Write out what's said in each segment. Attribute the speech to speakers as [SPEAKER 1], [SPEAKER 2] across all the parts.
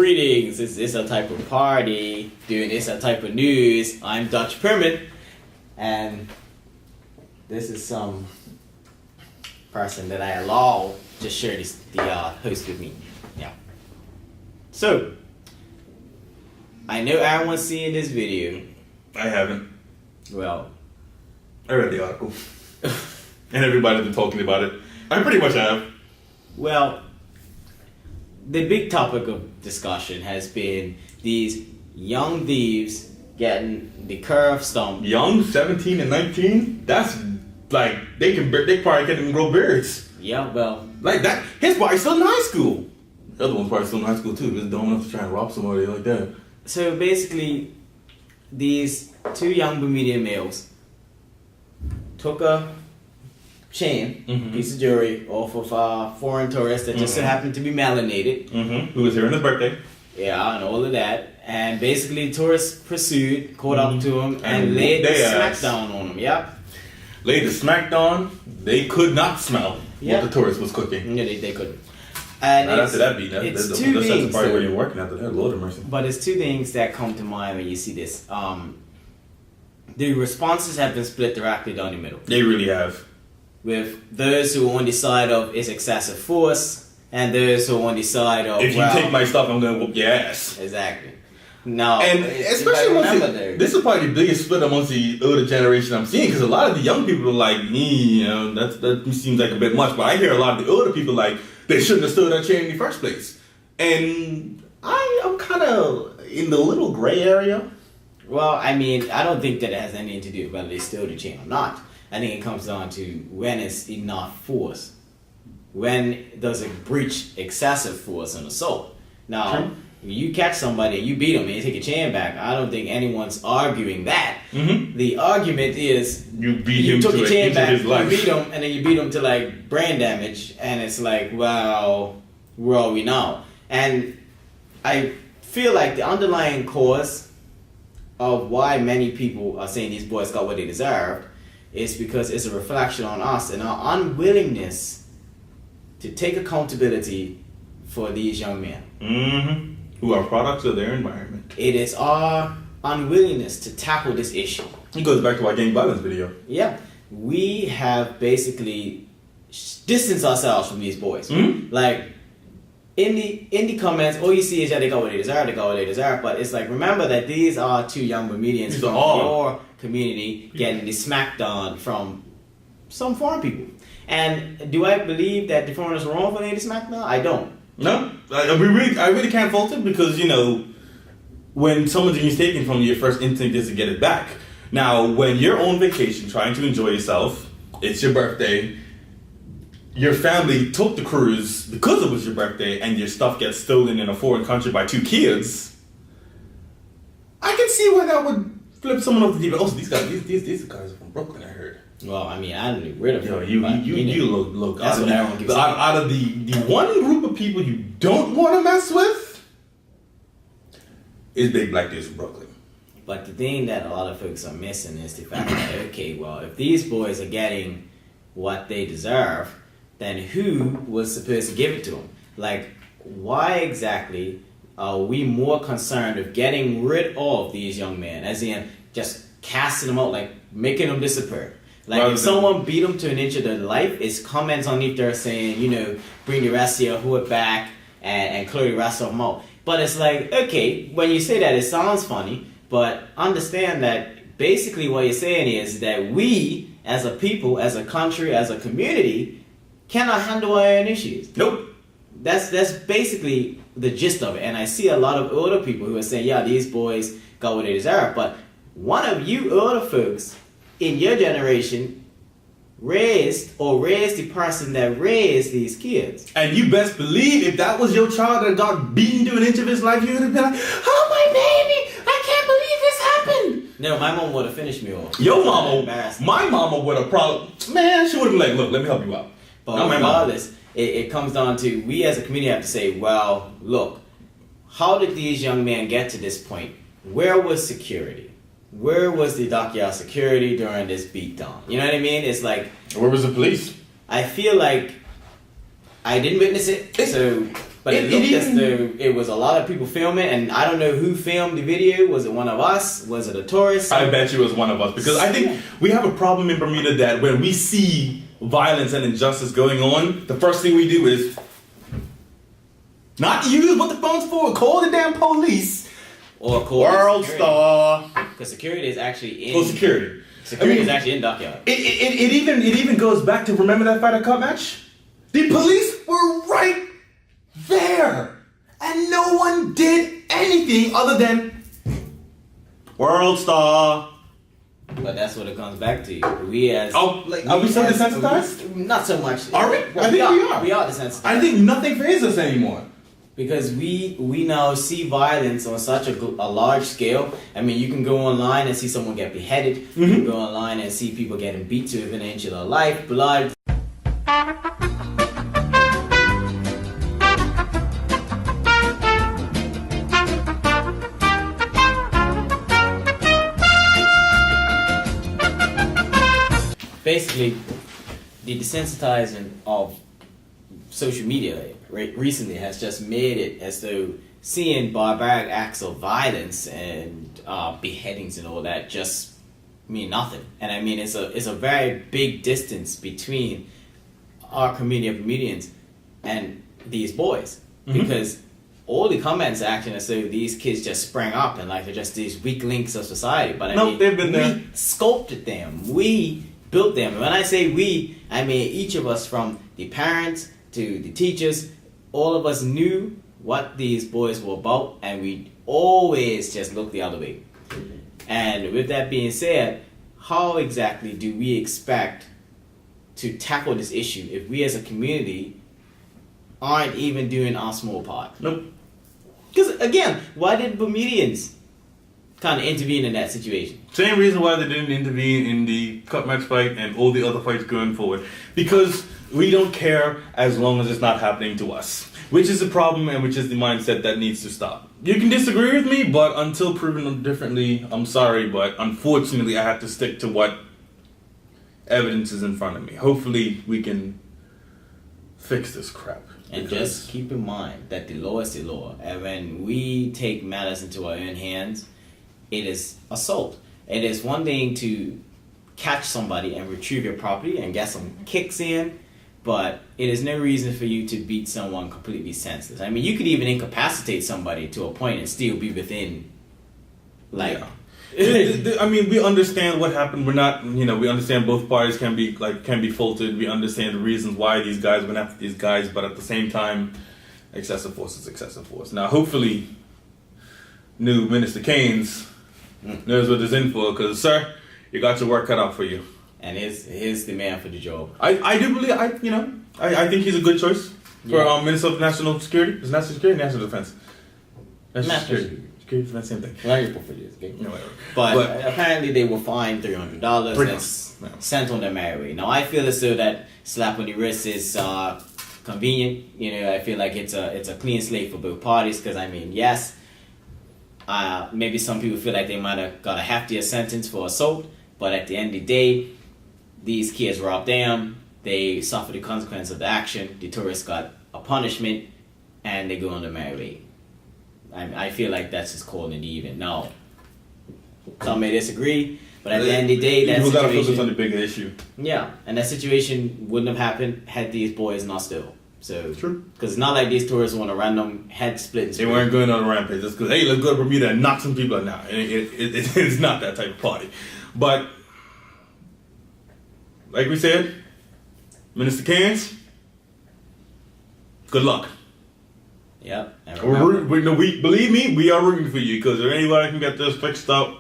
[SPEAKER 1] Greetings, is this a type of party? Doing this a type of news? I'm Dutch Permit, and this is some person that I allow to share the host with me. Yeah. So, I know everyone's seeing this video.
[SPEAKER 2] I haven't.
[SPEAKER 1] Well,
[SPEAKER 2] I read the article. And everybody's been talking about it. I pretty much have.
[SPEAKER 1] well, the big topic of discussion has been these young thieves getting the curve stumped.
[SPEAKER 2] Young, 17 and 19? That's like, they probably can't even grow beards.
[SPEAKER 1] Yeah, well,
[SPEAKER 2] Like that, his body's still in high school. The other one's probably still in high school too. Just dumb enough to try and rob somebody like that.
[SPEAKER 1] so basically, these two young Bermudian males took a chain, piece of jewelry, off of a foreign tourist that just so happened to be melanated.
[SPEAKER 2] Who was here on his birthday.
[SPEAKER 1] Yeah, and all of that. And basically, tourists pursued, caught up to him, and laid the smackdown on him. Yep.
[SPEAKER 2] Laid the smackdown. They could not smell what the tourist was cooking.
[SPEAKER 1] Yeah, they couldn't. And
[SPEAKER 2] Not after that beat.
[SPEAKER 1] It's
[SPEAKER 2] That's
[SPEAKER 1] two
[SPEAKER 2] the
[SPEAKER 1] things.
[SPEAKER 2] part where you're working after that. Lord of mercy.
[SPEAKER 1] But it's two things that come to mind when you see this. The responses have been split directly down the middle.
[SPEAKER 2] They really have.
[SPEAKER 1] With those who are on the side of it's excessive force, and those who are on the side of
[SPEAKER 2] If you take my stuff, I'm gonna whoop your ass.
[SPEAKER 1] Exactly. No,
[SPEAKER 2] And especially this is probably the biggest split amongst the older generation I'm seeing, because a lot of the young people are like, you know, that seems like a bit much. But I hear a lot of the older people like, they shouldn't have stood that chain in the first place. And I'm kind of in the little gray area.
[SPEAKER 1] Well, I mean, I don't think that it has anything to do with whether they steal the chain or not. I think it comes down to when it's enough force. When does it breach excessive force and assault? Now, if you catch somebody, you beat them, and you take a chain back, I don't think anyone's arguing that. The argument is
[SPEAKER 2] You beat him
[SPEAKER 1] took
[SPEAKER 2] to
[SPEAKER 1] your chain back,
[SPEAKER 2] his life.
[SPEAKER 1] you beat him, and then you beat him to like brain damage, and it's like, well, where are we now? And I feel like the underlying cause of why many people are saying these boys got what they deserved is because it's a reflection on us and our unwillingness to take accountability for these young men.
[SPEAKER 2] Who are products of their environment.
[SPEAKER 1] It is our unwillingness to tackle this issue.
[SPEAKER 2] It goes back to our gang violence video.
[SPEAKER 1] Yeah, we have basically distanced ourselves from these boys. Like in the comments, all you see is they got what they deserve, but it's like, remember that these are two young Bermudians from your community getting the smackdown from some foreign people. And do I believe that the foreigners were wrong for getting the smackdown? I don't.
[SPEAKER 2] No, I really can't fault it, because, you know, when someone's being taken from you, your first instinct is to get it back. Now, when you're on vacation trying to enjoy yourself, it's your birthday, your family took the cruise because it was your birthday, and your stuff gets stolen in a foreign country by two kids, I can see why that would flip someone off the deep end. Also, these guys are from Brooklyn, I heard.
[SPEAKER 1] Well, I mean, I don't know where
[SPEAKER 2] Yo, you look
[SPEAKER 1] that's what everyone keeps saying.
[SPEAKER 2] out of the one group of people you don't want to mess with is big black dudes from Brooklyn.
[SPEAKER 1] But the thing that a lot of folks are missing is the fact that, okay, well, if these boys are getting what they deserve, then who was supposed to give it to them? Like, why exactly are we more concerned with getting rid of these young men, as in just casting them out, like making them disappear? Like, if someone beat them to an inch of their life, it's comments underneath there saying, you know, bring the rest of your hood back and clear the rest of them out. But it's like, okay, when you say that, it sounds funny, but understand that basically what you're saying is that we, as a people, as a country, as a community, cannot handle our own issues.
[SPEAKER 2] Nope.
[SPEAKER 1] That's basically the gist of it. And I see a lot of older people who are saying, yeah, these boys got what they deserve. But one of you older folks in your generation raised the person that raised these kids.
[SPEAKER 2] And you best believe if that was your child that got beaten to an inch of his life, you would have been like, oh, my baby, I can't believe this happened.
[SPEAKER 1] No, my mom would have finished me off.
[SPEAKER 2] Your mama, my mama would have probably, man, she would have been like, look, let me help you out.
[SPEAKER 1] But regardless, it comes down to, we as a community have to say, well, look, how did these young men get to this point? Where was security? Where was the dockyard security during this beatdown? You know what I mean? It's like...
[SPEAKER 2] Where was the police?
[SPEAKER 1] I feel like I didn't witness it, so But it looked as though it was a lot of people filming, and I don't know who filmed the video. Was it one of us? Was it a tourist?
[SPEAKER 2] I bet you it was one of us, because I think we have a problem in Bermuda that when we see violence and injustice going on, the first thing we do is not use what the phone's for. Call the damn police.
[SPEAKER 1] Or call
[SPEAKER 2] World Star.
[SPEAKER 1] Because security is actually in.
[SPEAKER 2] Oh, security.
[SPEAKER 1] Security is actually in Dockyard.
[SPEAKER 2] It even goes back to, remember that Fighter Cup match? The police were right there, and no one did anything other than World Star.
[SPEAKER 1] But that's what it comes back to. We as
[SPEAKER 2] are we so desensitized?
[SPEAKER 1] Not so much.
[SPEAKER 2] Are we?
[SPEAKER 1] Well,
[SPEAKER 2] I think we are.
[SPEAKER 1] We are desensitized.
[SPEAKER 2] I think nothing phases us anymore.
[SPEAKER 1] Because we now see violence on such a large scale. I mean, you can go online and see someone get beheaded. You can go online and see people getting beat to within an inch of their life, blood. Basically, the desensitizing of social media recently has just made it as though seeing barbaric acts of violence and beheadings and all that just mean nothing. And I mean, it's a very big distance between our community of Bermudians and these boys, because all the comments are acting as though these kids just sprang up and like they're just these weak links of society. But I mean,
[SPEAKER 2] they've been there.
[SPEAKER 1] We sculpted them. We built them. And when I say we, I mean each of us, from the parents to the teachers, all of us knew what these boys were about, and we always just looked the other way. And with that being said, how exactly do we expect to tackle this issue if we as a community aren't even doing our small part?
[SPEAKER 2] Nope.
[SPEAKER 1] Because again, why did Bermudians kind of intervene in that situation?
[SPEAKER 2] Same reason why they didn't intervene in the cup match fight and all the other fights going forward. Because we don't care as long as it's not happening to us. Which is the problem, and which is the mindset that needs to stop. You can disagree with me, but until proven differently, I'm sorry, but unfortunately I have to stick to what evidence is in front of me. Hopefully we can fix this crap.
[SPEAKER 1] And just keep in mind that the law is the law. And when we take matters into our own hands, it is assault. It is one thing to catch somebody and retrieve your property and get some kicks in, but it is no reason for you to beat someone completely senseless. I mean, you could even incapacitate somebody to a point and still be within, like...
[SPEAKER 2] Yeah. I mean, we understand what happened. We're not, we understand both parties can be faulted. We understand the reasons why these guys went after these guys, but at the same time, excessive force is excessive force. Now, hopefully, new Minister Keynes knows what he's in for, because, sir, you got your work cut out for you.
[SPEAKER 1] And he's the man for the job.
[SPEAKER 2] I do believe, I think he's a good choice for Minister of National Security. Is it National Security or National Defense? National Security. Security, that's the same thing.
[SPEAKER 1] Well, you're for this, okay?
[SPEAKER 2] No, whatever.
[SPEAKER 1] But apparently they were fined $300 and sent on their merry way. Now, I feel as though that slap on the wrist is convenient. I feel like it's a clean slate for both parties, because, I mean, yes, maybe some people feel like they might have got a heftier sentence for assault, but at the end of the day, these kids robbed them, they suffered the consequence of the action, the tourists got a punishment, and they go on their merry way. I feel like that's just calling it even. Now, some may disagree, but at the end of the day, that
[SPEAKER 2] people
[SPEAKER 1] situation...
[SPEAKER 2] gotta focus on the bigger issue.
[SPEAKER 1] Yeah, and that situation wouldn't have happened had these boys not still. So,
[SPEAKER 2] true. Because
[SPEAKER 1] it's not like these tourists want a random head split.
[SPEAKER 2] They weren't going on a rampage just because, hey, let's go to Bermuda and knock some people out now. It's not that type of party. But, like we said, Minister Keynes, good luck.
[SPEAKER 1] Yep.
[SPEAKER 2] Believe me, we are rooting for you, because if anybody can get this fixed up.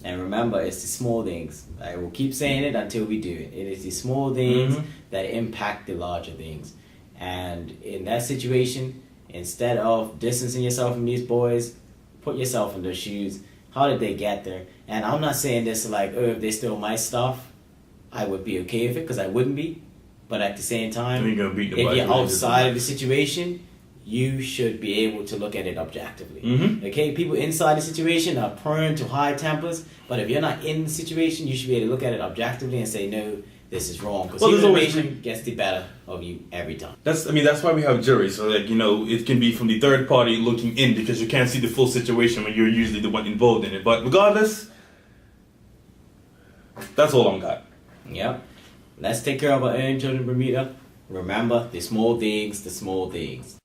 [SPEAKER 1] And remember, it's the small things. I will keep saying it until we do it. It is the small things that impact the larger things. And in that situation, instead of distancing yourself from these boys, put yourself in their shoes. How did they get there? And I'm not saying this like, if they stole my stuff, I would be okay with it, because I wouldn't be. But at the same time, if you're outside of the situation, you should be able to look at it objectively. Okay, people inside the situation are prone to high tempers, but if you're not in the situation, you should be able to look at it objectively and say, no, this is wrong. Because
[SPEAKER 2] Well, there's
[SPEAKER 1] human
[SPEAKER 2] always-
[SPEAKER 1] information gets the better of you every time.
[SPEAKER 2] That's why we have juries. So like, it can be from the third party looking in because you can't see the full situation when you're usually the one involved in it. But regardless, that's all I'm got.
[SPEAKER 1] Yep. Let's take care of our own children, Bermuda. Remember, the small things, the small things.